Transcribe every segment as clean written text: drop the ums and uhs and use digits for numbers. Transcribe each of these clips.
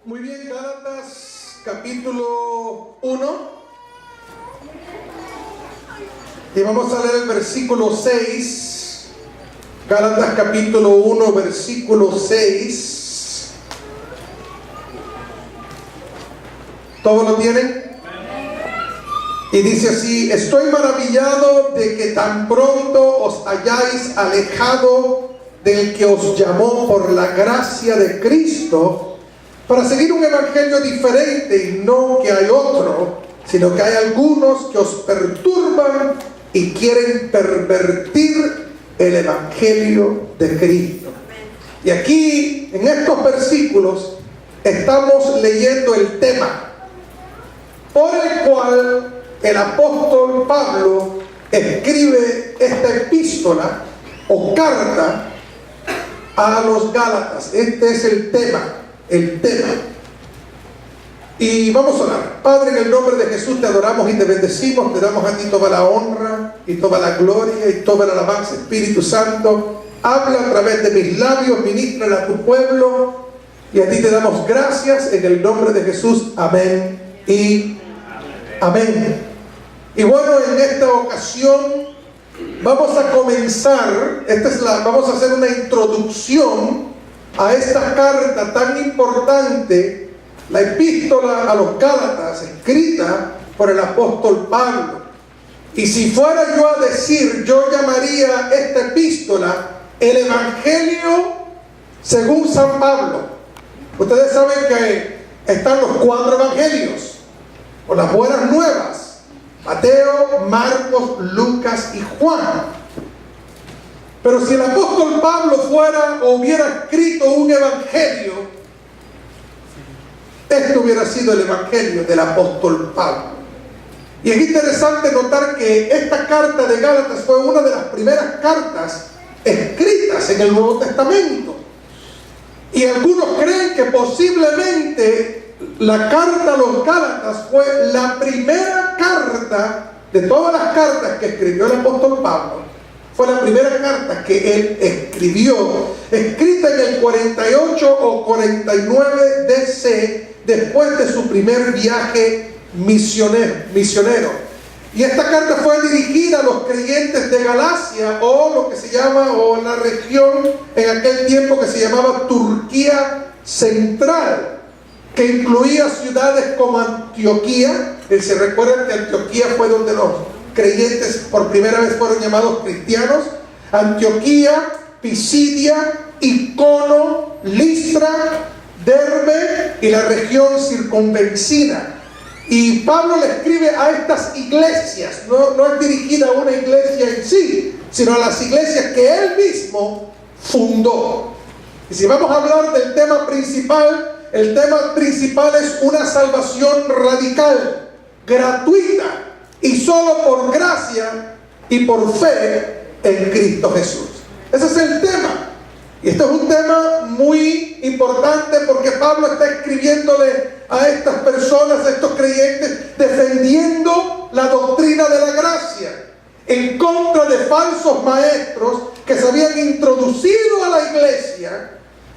Muy bien, Gálatas capítulo 1. Y vamos a leer el versículo 6. Gálatas capítulo 1, versículo 6. ¿Todos lo tienen? Y dice así: estoy maravillado de que tan pronto os hayáis alejado del que os llamó por la gracia de Cristo, para seguir un evangelio diferente, y no que hay otro, sino que hay algunos que os perturban y quieren pervertir el evangelio de Cristo. Y aquí, en estos versículos, estamos leyendo el tema por el cual el apóstol Pablo escribe esta epístola o carta a los Gálatas. Este es el tema. Y vamos a orar. Padre, en el nombre de Jesús te adoramos y te bendecimos. Te damos a ti toda la honra y toda la gloria y toda la alabanza. Espíritu Santo, habla a través de mis labios, ministra a tu pueblo, y a ti te damos gracias en el nombre de Jesús. Amén y amén. Y bueno, en esta ocasión vamos a comenzar, vamos a hacer una introducción a esta carta tan importante, la epístola a los Gálatas, escrita por el apóstol Pablo. Y si fuera yo a decir, yo llamaría esta epístola el Evangelio según San Pablo. Ustedes saben que están los 4 evangelios, o las buenas nuevas: Mateo, Marcos, Lucas y Juan. Pero si el apóstol Pablo fuera o hubiera escrito un evangelio, este hubiera sido el evangelio del apóstol Pablo. Y es interesante notar que esta carta de Gálatas fue una de las primeras cartas escritas en el Nuevo Testamento. Y algunos creen que posiblemente la carta a los Gálatas fue la primera carta de todas las cartas que escribió el apóstol Pablo. Fue la primera carta que él escribió, escrita en el 48 o 49 DC, después de su primer viaje misionero. Y esta carta fue dirigida a los creyentes de Galacia, o lo que se llama, o la región en aquel tiempo que se llamaba Turquía Central, que incluía ciudades como Antioquía. Se recuerdan que Antioquía fue donde los creyentes por primera vez fueron llamados cristianos: Antioquía, Pisidia, Icono, Listra, Derbe y la región circunvecina. Y Pablo le escribe a estas iglesias, no es dirigida a una iglesia en sí, sino a las iglesias que él mismo fundó. Y si vamos a hablar del tema principal, el tema principal es una salvación radical, gratuita, y solo por gracia y por fe en Cristo Jesús. Ese es el tema. Y este es un tema muy importante porque Pablo está escribiéndole a estas personas, a estos creyentes, defendiendo la doctrina de la gracia, en contra de falsos maestros que se habían introducido a la iglesia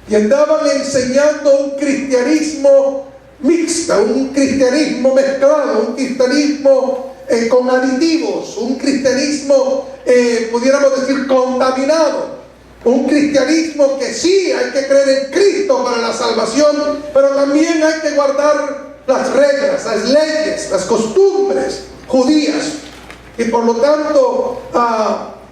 y andaban enseñando un cristianismo mixto, un cristianismo mezclado, un cristianismo con aditivos, un cristianismo, pudiéramos decir, contaminado. Un cristianismo que sí hay que creer en Cristo para la salvación, pero también hay que guardar las reglas, las leyes, las costumbres judías. Y por lo tanto,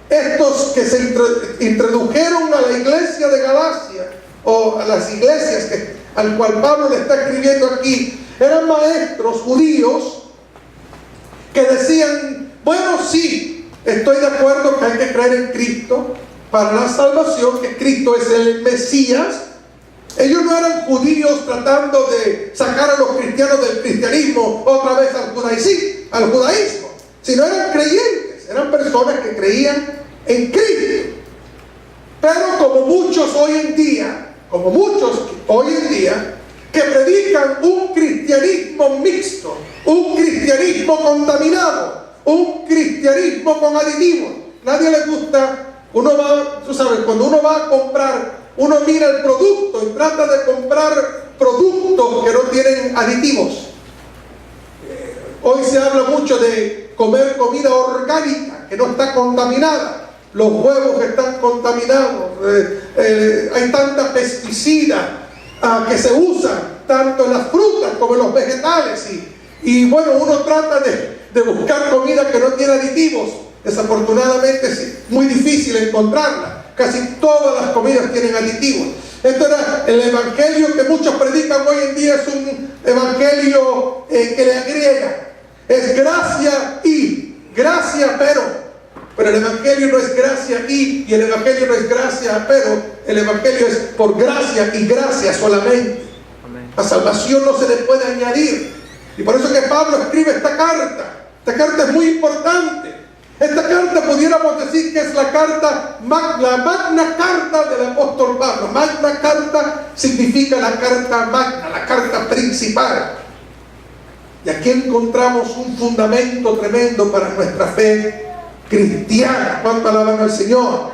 estos que se introdujeron a la iglesia de Galacia, o a las iglesias al cual Pablo le está escribiendo aquí, eran maestros judíos que decían: bueno, sí, estoy de acuerdo que hay que creer en Cristo para la salvación, que Cristo es el Mesías. Ellos no eran judíos tratando de sacar a los cristianos del cristianismo otra vez al judaísmo, sino eran creyentes, eran personas que creían en Cristo. Pero como muchos hoy en día que predican un cristianismo mixto, un cristianismo contaminado, un cristianismo con aditivos. Nadie le gusta. Uno va, tú sabes, cuando uno va a comprar uno mira el producto y trata de comprar productos que no tienen aditivos. Hoy se habla mucho de comer comida orgánica, que no está contaminada. Los huevos están contaminados. Hay tanta pesticida que se usan, tanto en las frutas como en los vegetales. Y bueno, uno trata de buscar comida que no tiene aditivos. Desafortunadamente es muy difícil encontrarla. Casi todas las comidas tienen aditivos. Esto era el evangelio que muchos predican hoy en día. Es un evangelio que le agrega. Es gracia y gracia pero el evangelio no es gracia y el evangelio no es gracia pero, el evangelio es por gracia y gracia solamente. Amén. La salvación no se le puede añadir. Y por eso que Pablo escribe esta carta. Esta carta es muy importante. Esta carta pudiéramos decir que es la magna carta del apóstol Pablo. Magna carta significa la carta magna, la carta principal. Y aquí encontramos un fundamento tremendo para nuestra fe cristiana. ¿Cuánto alaban al Señor?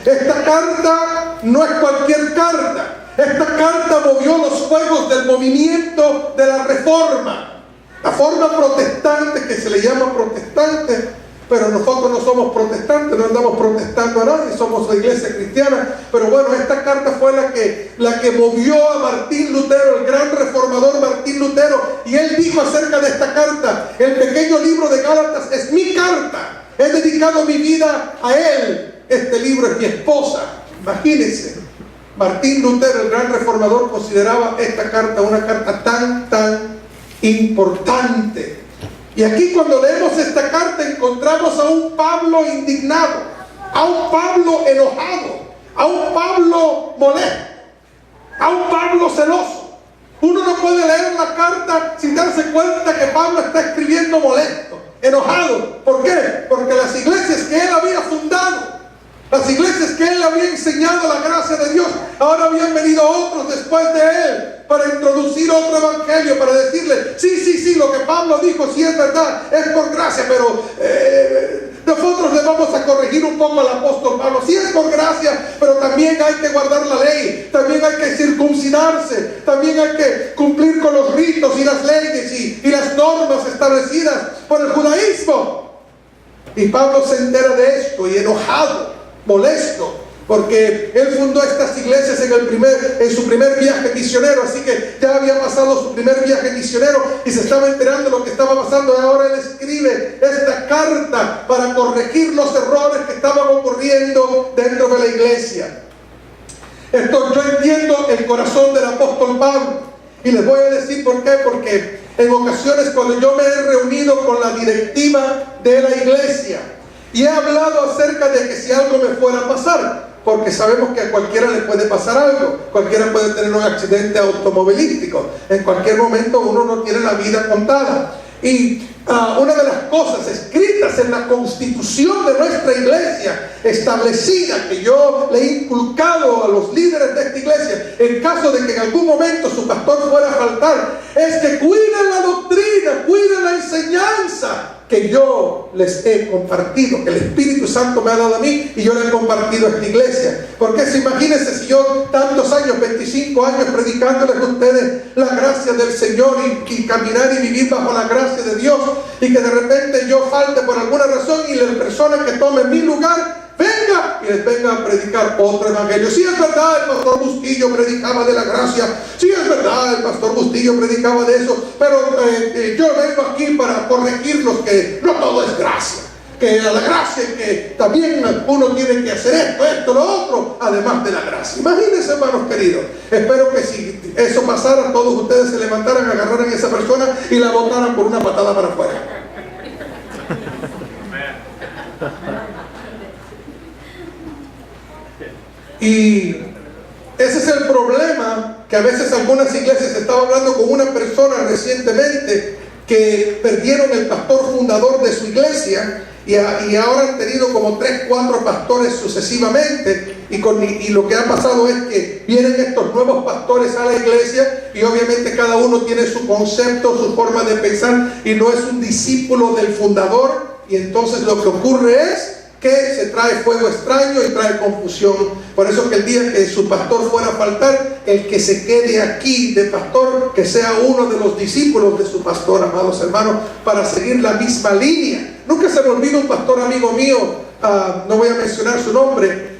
Esta carta no es cualquier carta. Esta carta movió los fuegos del movimiento de la Reforma. La forma protestante, que se le llama protestante, pero nosotros no somos protestantes, no andamos protestando a nadie, somos la iglesia cristiana. Pero bueno, esta carta fue la que movió a Martín Lutero, el gran reformador Martín Lutero. Y él dijo acerca de esta carta: el pequeño libro de Gálatas es mi carta, he dedicado mi vida a él, este libro es mi esposa. Imagínense, Martín Lutero, el gran reformador, consideraba esta carta una carta tan importante. Y aquí, cuando leemos esta carta, encontramos a un Pablo indignado, a un Pablo enojado, a un Pablo molesto, a un Pablo celoso. Uno no puede leer la carta sin darse cuenta que Pablo está escribiendo molesto, enojado. ¿Por qué? Porque las iglesias que él había fundado, las iglesias que él había enseñado la gracia de Dios, ahora habían venido otros después de él para introducir otro evangelio, para decirle: sí, lo que Pablo dijo sí es verdad, es por gracia, pero nosotros le vamos a corregir un poco al apóstol Pablo. Sí es por gracia, pero también hay que guardar la ley, también hay que circuncidarse, también hay que cumplir con los ritos y las leyes y las normas establecidas por el judaísmo. Y Pablo se entera de esto y enojado, molesto, porque él fundó estas iglesias en su primer viaje misionero. Así que ya había pasado su primer viaje misionero y se estaba enterando de lo que estaba pasando. Y ahora él escribe esta carta para corregir los errores que estaban ocurriendo dentro de la iglesia. Esto, yo entiendo el corazón del apóstol Pablo, y les voy a decir por qué. Porque en ocasiones, cuando yo me he reunido con la directiva de la iglesia y he hablado acerca de que si algo me fuera a pasar, porque sabemos que a cualquiera le puede pasar algo, cualquiera puede tener un accidente automovilístico, en cualquier momento uno no tiene la vida contada. Y una de las cosas escritas en la constitución de nuestra iglesia, establecida, que yo le he inculcado a los líderes de esta iglesia, en caso de que en algún momento su pastor fuera a faltar, es que cuiden la doctrina, cuiden la enseñanza que yo les he compartido, que el Espíritu Santo me ha dado a mí y yo le he compartido a esta iglesia. Porque imagínense si yo tantos años, 25 años predicándoles a ustedes la gracia del Señor y caminar y vivir bajo la gracia de Dios, y que de repente yo falte por alguna razón y la persona que tome mi lugar venga y les venga a predicar otro evangelio. Sí es verdad, el pastor Bustillo predicaba de la gracia, sí es verdad, el pastor Bustillo predicaba de eso, pero yo vengo aquí para corregirlos que no todo es gracia, que la gracia es que también uno tiene que hacer esto, lo otro, además de la gracia. Imagínense, hermanos queridos, espero que si eso pasara, todos ustedes se levantaran, agarraran a esa persona y la botaran por una patada para afuera. Y ese es el problema, que a veces algunas iglesias, estaba hablando con una persona recientemente que perdieron el pastor fundador de su iglesia y ahora han tenido como 3, 4 pastores sucesivamente, y lo que ha pasado es que vienen estos nuevos pastores a la iglesia y obviamente cada uno tiene su concepto, su forma de pensar, y no es un discípulo del fundador. Y entonces lo que ocurre es que se trae fuego extraño y trae confusión. Por eso que el día que su pastor fuera a faltar, el que se quede aquí de pastor, que sea uno de los discípulos de su pastor, amados hermanos, para seguir la misma línea. Nunca se me olvida un pastor amigo mío, no voy a mencionar su nombre,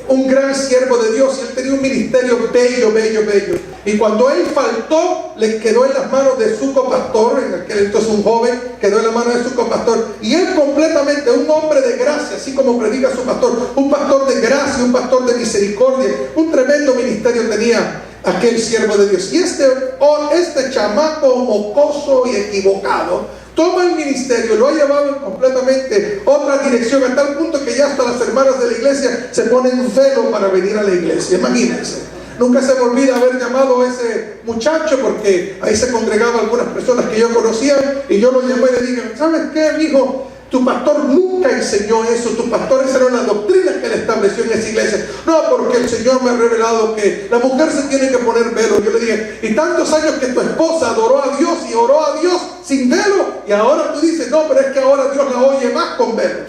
un gran siervo de Dios, y él tenía un ministerio bello, bello, bello. Y cuando él faltó, le quedó en las manos de su copastor, en aquel entonces un joven, quedó en las manos de su copastor. Y él completamente, un hombre de gracia, así como predica su pastor, un pastor de gracia, un pastor de misericordia, un tremendo ministerio tenía aquel siervo de Dios. Y este chamaco mocoso y equivocado toma el ministerio, lo ha llevado en completamente otra dirección, a tal punto que ya hasta las hermanas de la iglesia se ponen velo para venir a la iglesia. Imagínense. Nunca se me olvida haber llamado a ese muchacho, porque ahí se congregaban algunas personas que yo conocía, y yo lo llamé y le dije: ¿sabes qué, mijo? Tu pastor nunca enseñó eso. Tu pastor, esa era una doctrina que él estableció en esa iglesia. No, porque el Señor me ha revelado que la mujer se tiene que poner velo. Yo le dije: y tantos años que tu esposa adoró a Dios y oró a Dios sin velo, y ahora tú dices: no, pero es que ahora Dios la oye más con velo.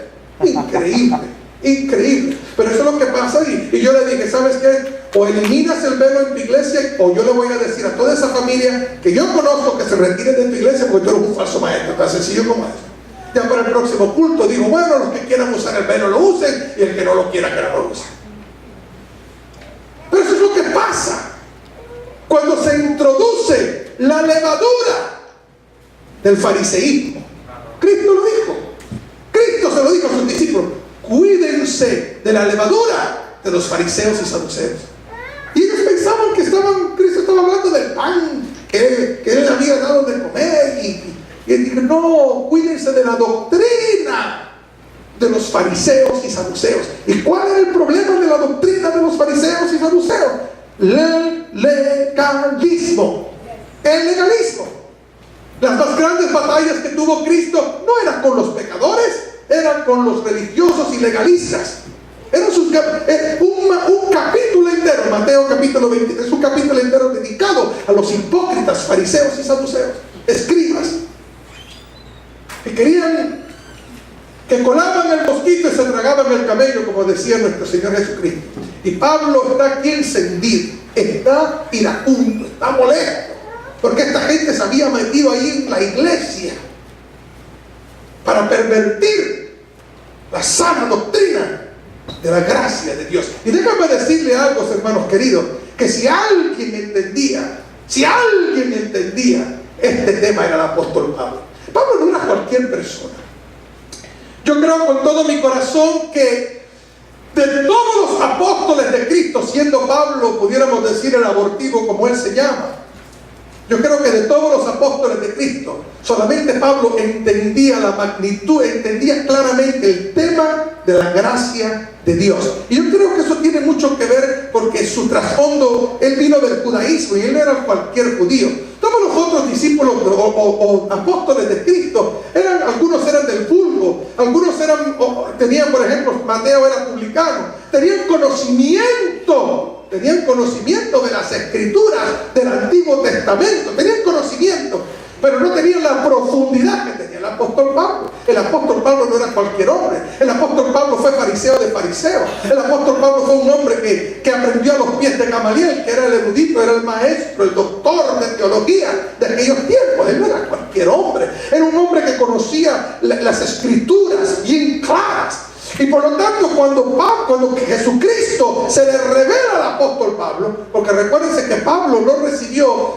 Increíble, increíble. Pero eso es lo que pasa ahí. Y yo le dije: ¿sabes qué? O eliminas el velo en tu iglesia, o yo le voy a decir a toda esa familia que yo conozco que se retiren de tu iglesia, porque tú eres un falso maestro. Tan sencillo como eso. Ya para el próximo culto digo: bueno, los que quieran usar el velo lo usen, y el que no lo quiera, que no lo use. Pero eso es lo que pasa cuando se introduce la levadura del fariseísmo. Cristo lo dijo. Cristo se lo dijo a sus discípulos: cuídense de la levadura de los fariseos y saduceos. Y ellos pensaban que Cristo estaba hablando del pan que él había dado de comer, y él dijo: no, cuídense de la doctrina de los fariseos y saduceos. ¿Y cuál era el problema de la doctrina de los fariseos y saduceos? El legalismo. El legalismo. Las más grandes batallas que tuvo Cristo no eran con los pecadores, eran con los religiosos y legalistas. Era un capítulo entero, Mateo capítulo 23, un capítulo entero dedicado a los hipócritas, fariseos y saduceos, escribas, que querían, que colaban el mosquito y se tragaban el camello, como decía nuestro Señor Jesucristo. Y Pablo está aquí encendido, está iracundo, está molesto, porque esta gente se había metido ahí en la iglesia para pervertir la sana doctrina de la gracia de Dios. Y déjame decirle algo, hermanos queridos, que si alguien entendía este tema, era el apóstol Pablo. Pablo no era cualquier persona. Yo creo con todo mi corazón que de todos los apóstoles de Cristo, siendo Pablo, pudiéramos decir, el abortivo como él se llama, yo creo que de todos los apóstoles de Cristo, solamente Pablo entendía la magnitud, entendía claramente el tema de la gracia de Dios. Y yo creo que eso tiene mucho que ver porque su trasfondo, él vino del judaísmo y él no era cualquier judío. Todos los otros discípulos o apóstoles de Cristo, algunos eran del vulgo, algunos tenían, por ejemplo, Mateo era publicano, tenían conocimiento de las escrituras del Antiguo Testamento, tenían conocimiento, pero no tenían la profundidad que tenía el apóstol Pablo. El apóstol Pablo no era cualquier hombre. El apóstol Pablo fue fariseo de fariseos. El apóstol Pablo fue un hombre que aprendió a los pies de Gamaliel, que era el erudito, era el maestro, el doctor de teología de aquellos tiempos. Él no era cualquier hombre. Era un hombre que conocía las escrituras bien claras. Y por lo tanto, cuando Jesucristo se le revela al apóstol Pablo, porque recuérdense que Pablo no recibió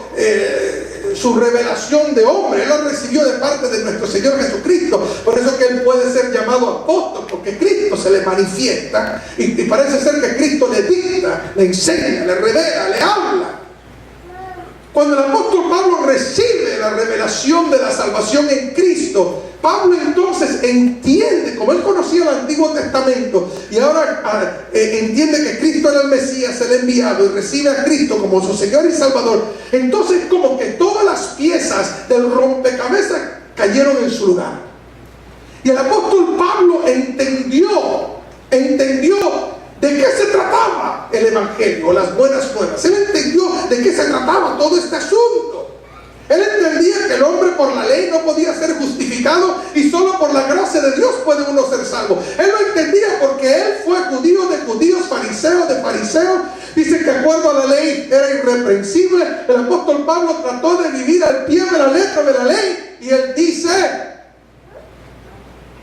su revelación de hombre, él lo recibió de parte de nuestro Señor Jesucristo. Por eso que él puede ser llamado apóstol, porque Cristo se le manifiesta, y parece ser que Cristo le dicta, le enseña, le revela, le habla. Cuando el apóstol Pablo recibe la revelación de la salvación en Cristo, Pablo entonces entiende, como él conocía el Antiguo Testamento y ahora entiende que Cristo era el Mesías, el enviado, y recibe a Cristo como su Señor y Salvador, entonces como que todas las piezas del rompecabezas cayeron en su lugar. Y el apóstol Pablo entendió de qué se trataba el Evangelio, las buenas nuevas. Él entendió de qué se trataba todo este asunto. Él entendía que el hombre por la ley no podía ser justificado y solo por la gracia de Dios puede uno ser salvo. Él lo entendía porque él fue judío de judíos, fariseo de fariseos. Dice que de acuerdo a la ley era irreprensible. El apóstol Pablo trató de vivir al pie de la letra de la ley y él dice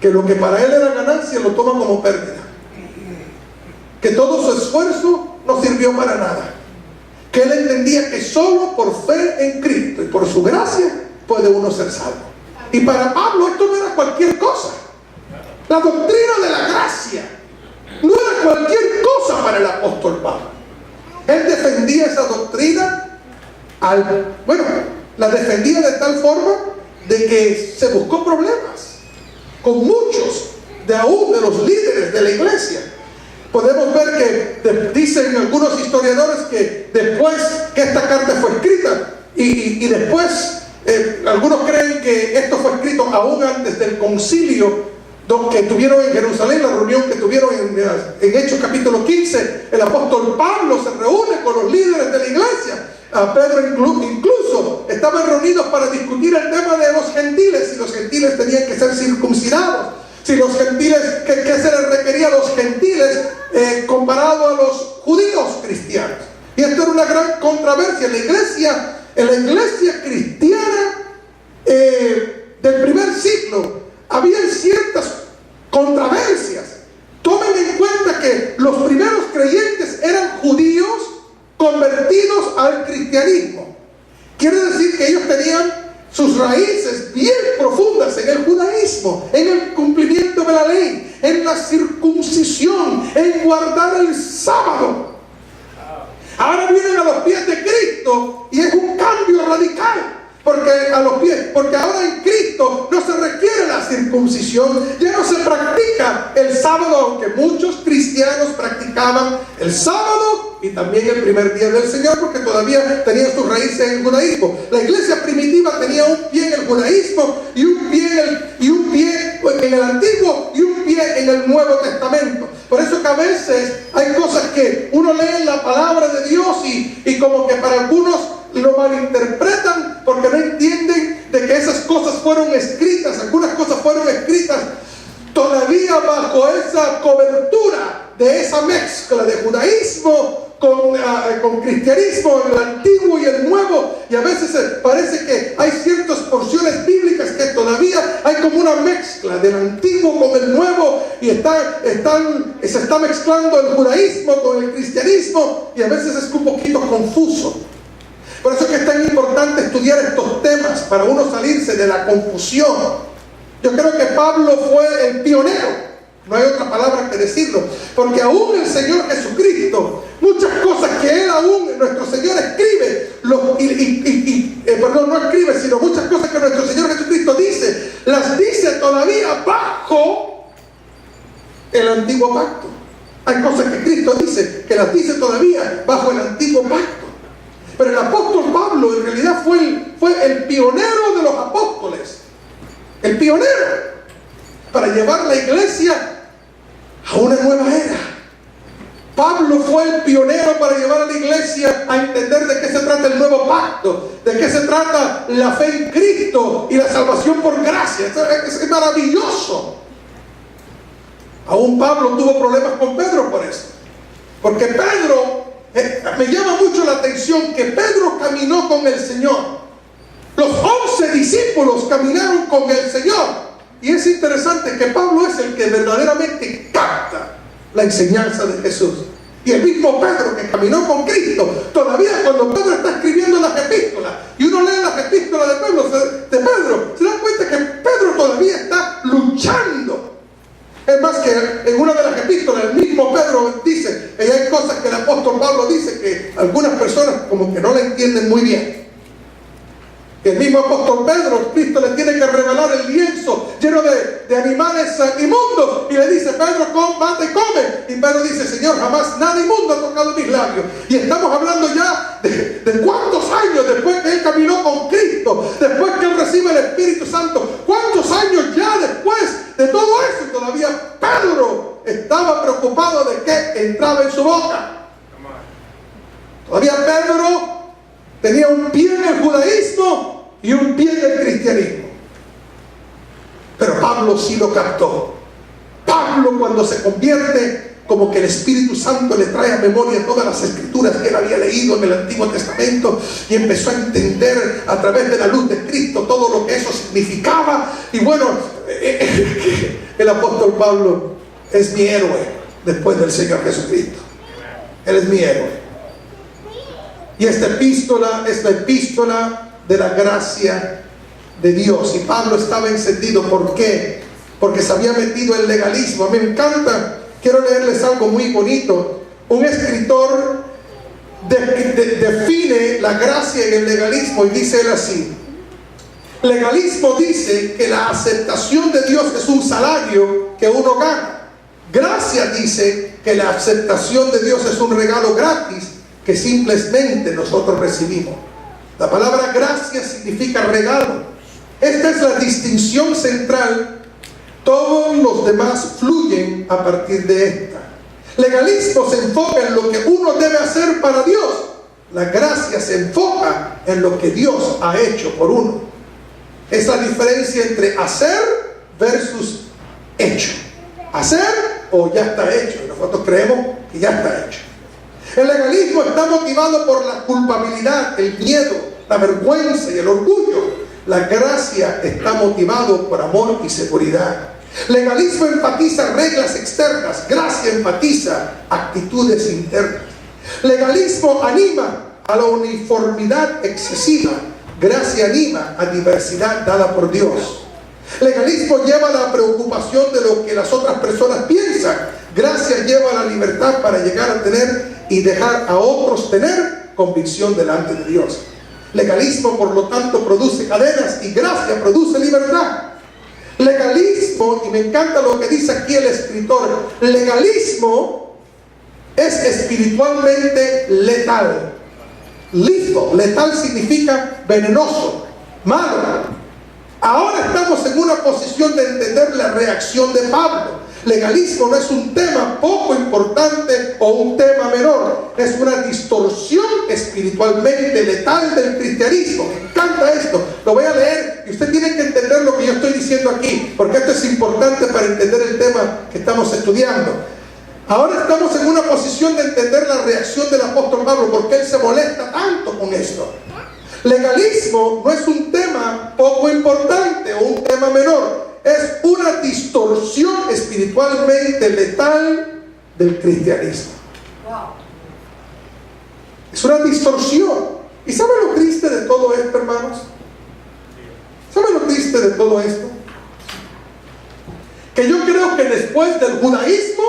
que lo que para él era ganancia lo toma como pérdida, que todo su esfuerzo no sirvió para nada, que él entendía que solo por fe en Cristo y por su gracia puede uno ser salvo. Y para Pablo esto no era cualquier cosa. La doctrina de la gracia no era cualquier cosa para el apóstol Pablo. Él defendía esa doctrina, la defendía de tal forma de que se buscó problemas con muchos aún de los líderes de la iglesia. Podemos ver que dicen algunos historiadores que después que esta carta fue escrita y después algunos creen que esto fue escrito aún antes del concilio que tuvieron en Jerusalén, la reunión que tuvieron en Hechos capítulo 15. El apóstol Pablo se reúne con los líderes de la iglesia. Pedro incluso estaban reunidos para discutir el tema de los gentiles, si los gentiles tenían que ser circuncidados, si los gentiles, ¿qué se les requería a los gentiles comparado a los judíos cristianos? Y esto era una gran controversia. En la iglesia cristiana del primer siglo había ciertas controversias. Tomen en cuenta que los primeros creyentes eran judíos convertidos al cristianismo. Quiere decir que ellos tenían sus raíces bien profundas en el judaísmo, en el cumplimiento de la ley, en la circuncisión, en guardar el sábado. Ahora vienen a los pies de Cristo y es un cambio radical. Porque ahora en Cristo no se requiere la circuncisión, ya no se practica el sábado, aunque muchos cristianos practicaban el sábado y también el primer día del Señor, porque todavía tenían sus raíces en el judaísmo. La iglesia primitiva tenía un pie en el judaísmo y un pie en el Antiguo y un pie en el Nuevo Testamento. Por eso que a veces hay cosas que uno lee en la palabra de Dios y como que para algunos lo malinterpretan porque no entienden de que esas cosas fueron escritas, algunas cosas fueron escritas todavía bajo esa cobertura de esa mezcla de judaísmo con cristianismo, el antiguo y el nuevo, y a veces parece que hay ciertas porciones bíblicas que todavía hay como una mezcla del antiguo con el nuevo y se está mezclando el judaísmo con el cristianismo y a veces es un poquito confuso. Por eso es que es tan importante estudiar estos temas para uno salirse de la confusión. Yo creo que Pablo fue el pionero, no hay otra palabra que decirlo, porque aún el Señor Jesucristo, muchas cosas que Él aún, nuestro Señor escribe, no escribe, sino muchas cosas que nuestro Señor Jesucristo dice, las dice todavía bajo el antiguo pacto. Hay cosas que Cristo dice, que las dice todavía bajo el antiguo pacto. Pero el apóstol Pablo en realidad fue el pionero de los apóstoles. El pionero para llevar la iglesia a una nueva era. Pablo fue el pionero para llevar a la iglesia a entender de qué se trata el nuevo pacto, de qué se trata la fe en Cristo y la salvación por gracia. Es maravilloso. Aún Pablo tuvo problemas con Pedro por eso. Porque Pedro... me llama mucho la atención que Pedro caminó con el Señor. Los 11 discípulos caminaron con el Señor. Y es interesante que Pablo es el que verdaderamente capta la enseñanza de Jesús. Y el mismo Pedro que caminó con Cristo, todavía cuando Pedro está escribiendo las epístolas, y uno lee las epístolas de Pedro, se da cuenta que Pedro todavía está luchando. Es más que en una de las epístolas el mismo Pedro dice, y hay cosas que el apóstol Pablo dice que algunas personas como que no la entienden muy bien. El mismo apóstol Pedro, Cristo le tiene que revelar el lienzo lleno de animales inmundos y le dice, Pedro, mata y come. Y Pedro dice, Señor, jamás nada inmundo ha tocado mis labios. Y estamos hablando ya de cuántos años después que él caminó con Cristo, después que él recibe el Espíritu Santo, cuántos años ya después de todo eso, y todavía Pedro estaba preocupado de qué entraba en su boca. Todavía Pedro tenía un pie en el judaísmo y un pie en el cristianismo. Pero Pablo sí lo captó. Pablo, cuando se convierte, como que el Espíritu Santo le trae a memoria todas las escrituras que él había leído en el Antiguo Testamento y empezó a entender a través de la luz de Cristo todo lo que eso significaba. Y bueno, el apóstol Pablo es mi héroe después del Señor Jesucristo. Él es mi héroe. Y esta epístola es la epístola de la gracia de Dios. Y Pablo estaba encendido. ¿Por qué? Porque se había metido en legalismo. A mí me encanta. Quiero leerles algo muy bonito. Un escritor define la gracia en el legalismo y dice él así: legalismo dice que la aceptación de Dios es un salario que uno gana. Gracia dice que la aceptación de Dios es un regalo gratis que simplemente nosotros recibimos. La palabra gracia significa regalo. Esta es la distinción central. Todos los demás fluyen a partir de esta. Legalismo se enfoca en lo que uno debe hacer para Dios. La gracia se enfoca en lo que Dios ha hecho por uno. Es la diferencia entre hacer versus hecho. Hacer o ya está hecho. Y nosotros creemos que ya está hecho. El legalismo está motivado por la culpabilidad, el miedo, la vergüenza y el orgullo. La gracia está motivado por amor y seguridad. Legalismo enfatiza reglas externas. Gracia enfatiza actitudes internas. Legalismo anima a la uniformidad excesiva. Gracia anima a diversidad dada por Dios. Legalismo lleva a la preocupación de lo que las otras personas piensan. Gracia lleva a la libertad para llegar a tener y dejar a otros tener convicción delante de Dios. Legalismo, por lo tanto, produce cadenas y gracia produce libertad. Legalismo, y me encanta lo que dice aquí el escritor, legalismo es espiritualmente letal. Letal significa venenoso, malo. Ahora estamos en una posición de entender la reacción de Pablo. Legalismo no es un tema poco importante o un tema menor. Es una distorsión espiritualmente letal del cristianismo. Me encanta esto. Lo voy a leer y usted tiene que entender lo que yo estoy diciendo aquí, porque esto es importante para entender el tema que estamos estudiando. Ahora estamos en una posición de entender la reacción del apóstol Pablo, porque él se molesta tanto con esto. Legalismo no es un tema poco importante o un tema menor. Es una distorsión espiritualmente letal del cristianismo. Es una distorsión. ¿Y sabe lo triste de todo esto, hermanos? ¿Sabe lo triste de todo esto? Que yo creo que después del judaísmo,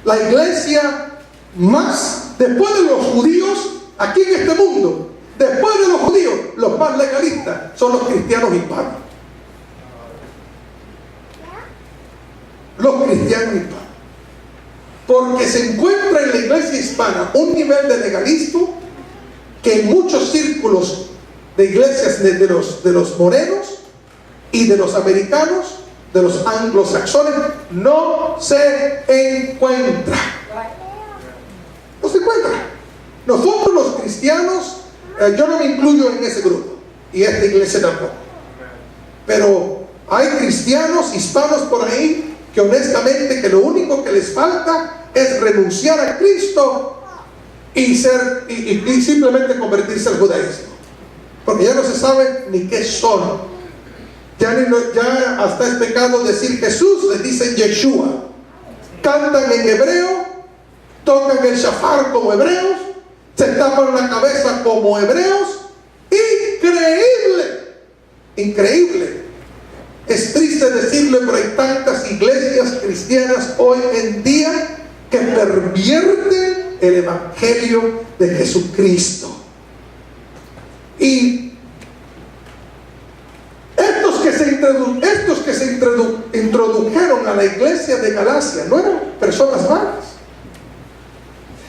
la iglesia más, después de los judíos, aquí en este mundo, después de los judíos, los más legalistas son los cristianos hispanos. Los cristianos hispanos. Porque se encuentra en la iglesia hispana un nivel de legalismo que en muchos círculos de iglesias de los morenos y de los americanos, de los anglosaxones, no se encuentra. No se encuentra. Nosotros los cristianos, yo no me incluyo en ese grupo, y esta iglesia tampoco. Pero hay cristianos hispanos por ahí que honestamente que lo único que les falta es renunciar a Cristo y simplemente convertirse al judaísmo, porque ya no se sabe ni qué son. Ya hasta es pecado decir Jesús, les dicen Yeshua. Cantan en hebreo, tocan el shafar como hebreos, se tapan la cabeza como hebreos. Increíble, increíble. Es triste decirlo, pero hay tantas iglesias cristianas hoy en día que pervierten el evangelio de Jesucristo. Y estos que se introdujeron a la iglesia de Galacia no eran personas malas.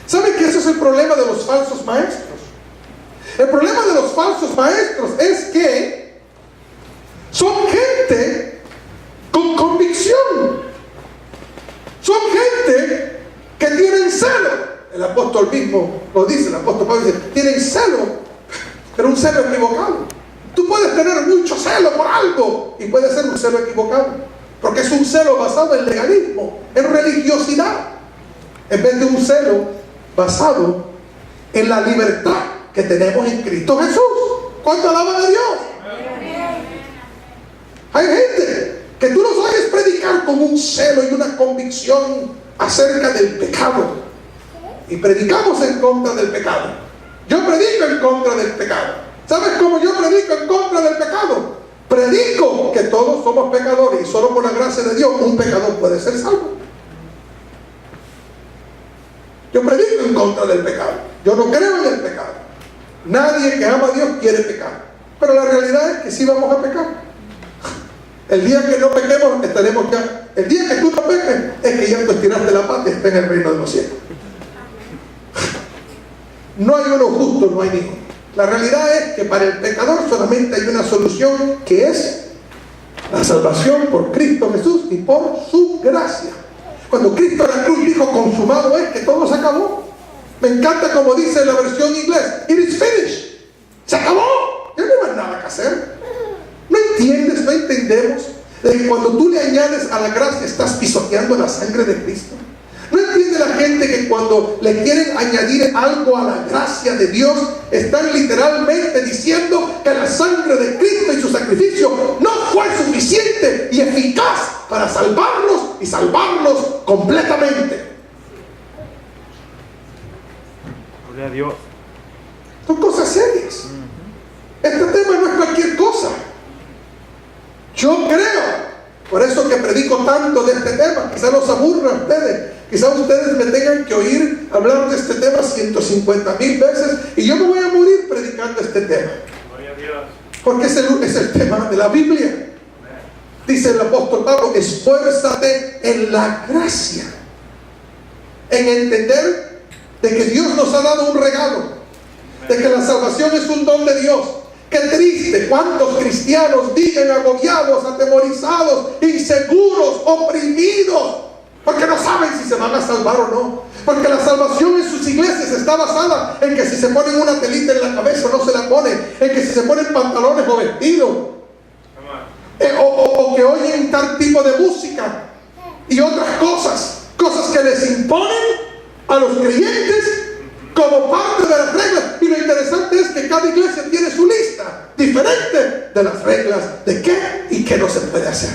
¿Saben que ese es el problema de los falsos maestros? El problema de los falsos maestros es que son gente con convicción. Son gente que tienen celo. El apóstol mismo lo dice, el apóstol Pablo dice, tienen celo, pero un celo equivocado. Tú puedes tener mucho celo por algo y puede ser un celo equivocado, porque es un celo basado en legalismo, en religiosidad, en vez de un celo basado en la libertad que tenemos en Cristo Jesús. ¿Cuánto alaban a Dios? Hay gente que tú los oyes predicar con un celo y una convicción acerca del pecado, y predicamos en contra del pecado. Yo predico en contra del pecado. ¿Sabes cómo yo predico en contra del pecado? Predico que todos somos pecadores y solo por la gracia de Dios un pecador puede ser salvo. Yo predico en contra del pecado. Yo no creo en el pecado. Nadie que ama a Dios quiere pecar, pero la realidad es que sí vamos a pecar. El día que no pequemos estaremos ya. El día que tú no peques es que ya tú estiraste la pata y está en el reino de los cielos. No hay uno justo, no hay ninguno. La realidad es que para el pecador solamente hay una solución, que es la salvación por Cristo Jesús y por su gracia. Cuando Cristo en la cruz dijo consumado es, que todo se acabó. Me encanta como dice la versión inglés: it is finished. Se acabó. Ya no hay más nada que hacer. ¿No entiendes? ¿No entendemos? De que cuando tú le añades a la gracia estás pisoteando la sangre de Cristo. ¿No entiende la gente que cuando le quieren añadir algo a la gracia de Dios, están literalmente diciendo que la sangre de Cristo y su sacrificio no fue suficiente y eficaz para salvarlos y salvarlos completamente? Gloria a Dios. Son cosas serias. Este tema no es cualquier cosa. Yo creo, por eso que predico tanto de este tema. Quizás los aburra a ustedes, quizás ustedes me tengan que oír hablar de este tema 150,000 veces, y yo me voy a morir predicando este tema, porque es el tema de la Biblia. Dice el apóstol Pablo: esfuérzate en la gracia, en entender de que Dios nos ha dado un regalo, de que la salvación es un don de Dios. Qué triste cuántos cristianos viven agobiados, atemorizados, inseguros, oprimidos, porque no saben si se van a salvar o no. Porque la salvación en sus iglesias está basada en que si se ponen una telita en la cabeza no se la ponen, en que si se ponen pantalones o vestidos, o que oyen tal tipo de música y otras cosas que les imponen a los creyentes como parte de las reglas. Y lo interesante es que cada iglesia tiene su lista diferente de las reglas de qué y qué no se puede hacer.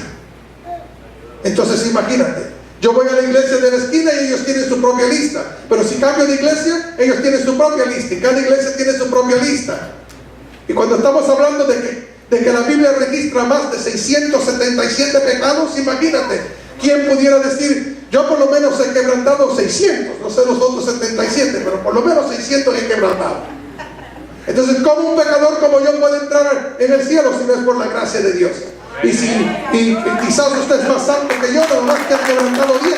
Entonces imagínate, yo voy a la iglesia de la esquina y ellos tienen su propia lista, pero si cambio de iglesia, ellos tienen su propia lista, y cada iglesia tiene su propia lista. Y cuando estamos hablando de que la Biblia registra más de 677 pecados, imagínate, ¿quién pudiera decir: yo por lo menos he quebrantado 600, no sé los otros 77, pero por lo menos 600 he quebrantado? Entonces, ¿cómo un pecador como yo puede entrar en el cielo si no es por la gracia de Dios? Y quizás usted es más santo que yo, pero más que ha quebrantado 10.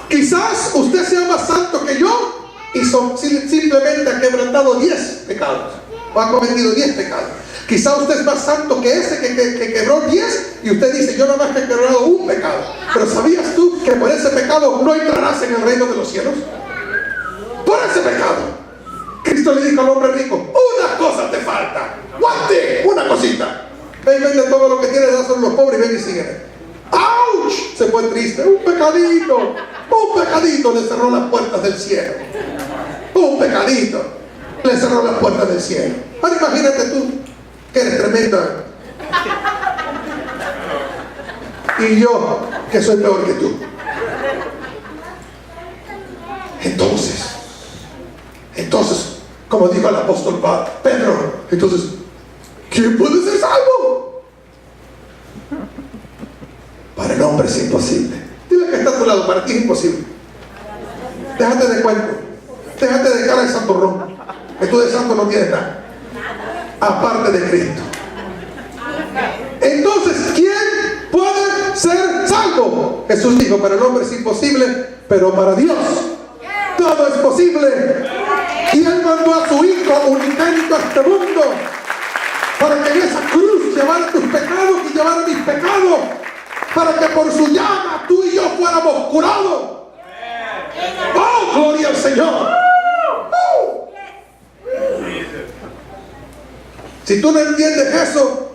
Quizás usted sea más santo que yo y simplemente ha quebrantado 10 pecados, o ha cometido 10 pecados. Quizá usted es más santo que ese que quebró 10, y usted dice: yo nada más que he quebrado un pecado. Pero ¿sabías tú que por ese pecado no entrarás en el reino de los cielos? Por ese pecado. Cristo le dijo al hombre rico: una cosa te falta. Una cosita. Ven, vende todo lo que tienes, dáselo a los pobres y ven y sígueme. ¡Auch! Se fue triste. Un pecadito le cerró las puertas del cielo. Un pecadito le cerró las puertas del cielo. Ahora imagínate tú, que eres tremenda, y yo, que soy peor que tú. Entonces, como dijo el apóstol Pedro, entonces, ¿quién puede ser salvo? Para el hombre es imposible. Dile que está a tu lado: para ti es imposible. Déjate de cuento, déjate de cara de santurrón, que tú de santo no tienes nada aparte de Cristo. Entonces, ¿quién puede ser salvo? Jesús dijo: para el hombre es imposible, pero para Dios todo es posible. Y Él mandó a su Hijo unigénito a este mundo para que en esa cruz llevara tus pecados y llevara mis pecados, para que por su llaga tú y yo fuéramos curados. ¡Oh, gloria al Señor! Si tú no entiendes eso,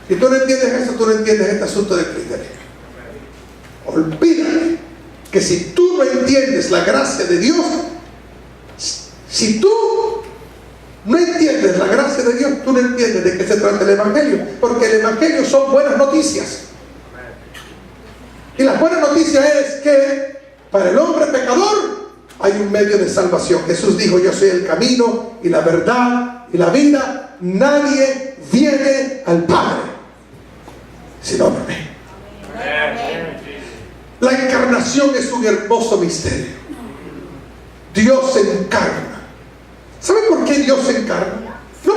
tú no entiendes este asunto del cristianismo. Olvídate que si tú no entiendes la gracia de Dios, si tú no entiendes la gracia de Dios, tú no entiendes de qué se trata el Evangelio, porque el Evangelio son buenas noticias. Y la buena noticia es que para el hombre pecador hay un medio de salvación. Jesús dijo: yo soy el camino y la verdad y la vida. Nadie viene al Padre sino por mí. La encarnación es un hermoso misterio. Dios se encarna. ¿Sabe por qué Dios se encarna? No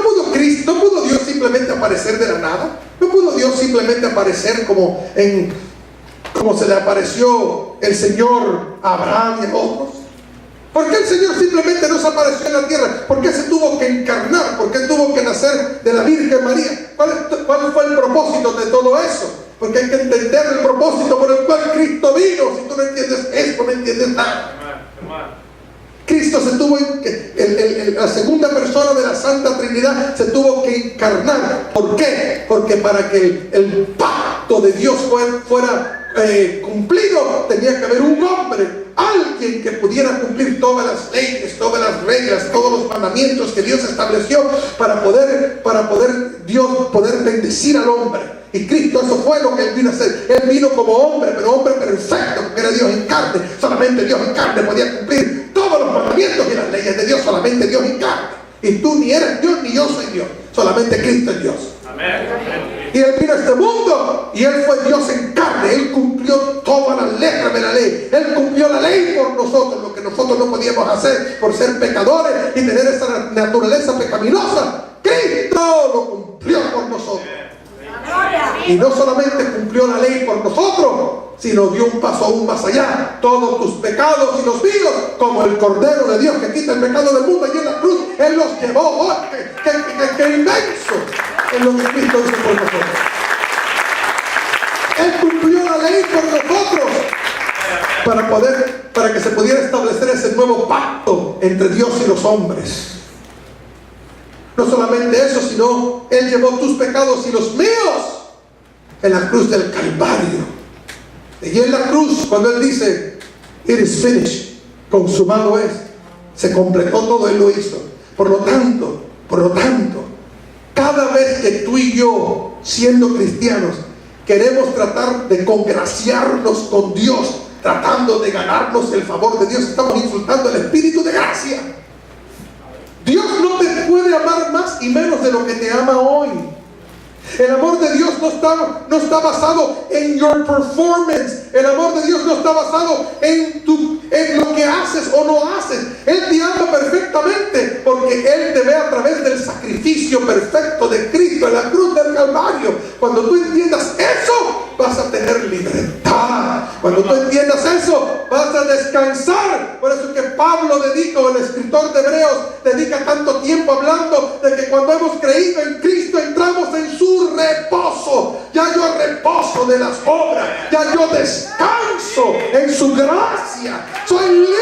pudo Dios simplemente aparecer de la nada. No pudo Dios simplemente aparecer como se le apareció el Señor a Abraham y a otros. ¿Por qué el Señor simplemente no se apareció en la tierra? ¿Por qué se tuvo que encarnar? ¿Por qué tuvo que nacer de la Virgen María? ¿Cuál fue el propósito de todo eso? Porque hay que entender el propósito por el cual Cristo vino. Si tú no entiendes esto, no entiendes nada. Cristo se tuvo, la segunda persona de la Santa Trinidad se tuvo que encarnar. ¿Por qué? Porque para que el pacto de Dios fuera cumplido, tenía que haber un hombre, alguien que pudiera cumplir todas las leyes, todas las reglas, todos los mandamientos que Dios estableció para poder Dios poder bendecir al hombre. Y Cristo, eso fue lo que Él vino a hacer. Él vino como hombre, pero hombre perfecto, porque era Dios en carne. Solamente Dios en carne podía cumplir todos los mandamientos y las leyes de Dios. Solamente Dios en carne. Y tú ni eres Dios ni yo soy Dios. Solamente Cristo es Dios. Amén. Y Él vino a este mundo y Él fue Dios en carne. Él cumplió todas las letras de la ley. Él cumplió la ley por nosotros, lo que nosotros no podíamos hacer por ser pecadores y tener esa naturaleza pecaminosa. Cristo lo cumplió por nosotros. Y no solamente cumplió la ley por nosotros, sino dio un paso aún más allá. Todos tus pecados y los míos, como el Cordero de Dios que quita el pecado del mundo, y en la cruz Él los llevó. ¡Oh, qué inmenso es lo que Cristo hizo por nosotros! Él cumplió la ley por nosotros para que se pudiera establecer ese nuevo pacto entre Dios y los hombres. No solamente eso, sino Él llevó tus pecados y los míos en la cruz del Calvario. Y en la cruz, cuando Él dice: it is finished, consumado es, se completó todo, Él lo hizo. Por lo tanto, cada vez que tú y yo, siendo cristianos, queremos tratar de congraciarnos con Dios, tratando de ganarnos el favor de Dios, estamos insultando el Espíritu de gracia. Dios no te puede amar más y menos de lo que te ama hoy. El amor de Dios no está basado en your performance. El amor de Dios no está basado en lo que haces o no haces. Él te ama perfectamente porque Él te ve a través del sacrificio perfecto de Cristo en la cruz del Calvario. Cuando tú entiendas eso, vas a tener libertad. Cuando tú entiendas eso, vas a descansar. Por eso es que Pablo el escritor de Hebreos, dedica tanto tiempo hablando de que cuando hemos creído en Cristo, entramos en su reposo. Ya yo reposo de las obras, ya yo descanso en su gracia. Soy libre.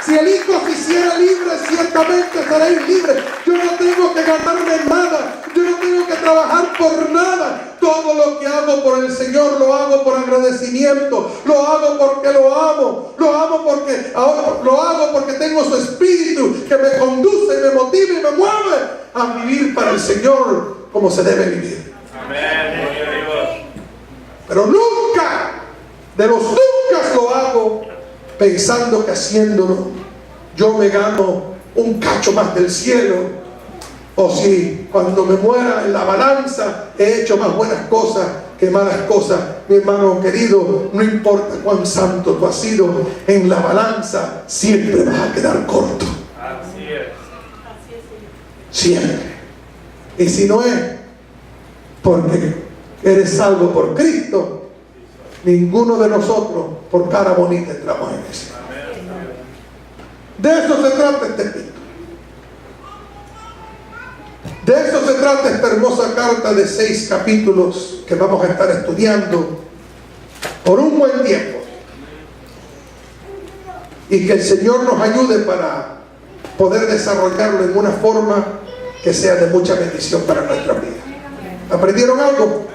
Si el Hijo se hiciera libre, ciertamente seréis libres. Yo no tengo que ganarme nada, yo no tengo que trabajar por nada. Todo lo que hago por el Señor lo hago por agradecimiento, lo hago porque lo amo, lo hago porque tengo su Espíritu que me conduce, me motiva y me mueve a vivir para el Señor como se debe vivir. Amén. Pero nunca, de los nunca lo hago pensando que haciéndolo yo me gano un cacho más del cielo. O si cuando me muera en la balanza he hecho más buenas cosas que malas cosas. Mi hermano querido, no importa cuán santo tú has sido, en la balanza siempre vas a quedar corto. Así es. Siempre. Y si no es porque eres salvo por Cristo, ninguno de nosotros por cara bonita entramos en eso. De eso se trata este texto. De eso se trata esta hermosa carta de 6 capítulos que vamos a estar estudiando por un buen tiempo. Y que el Señor nos ayude para poder desarrollarlo en una forma que sea de mucha bendición para nuestra vida. ¿Aprendieron algo?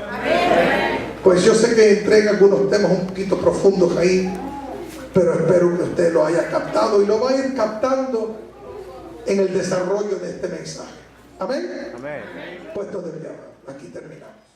Pues yo sé que entré en algunos temas un poquito profundos ahí, pero espero que usted lo haya captado y lo va a ir captando en el desarrollo de este mensaje. Amén. Amén. Puestos de pie, aquí terminamos.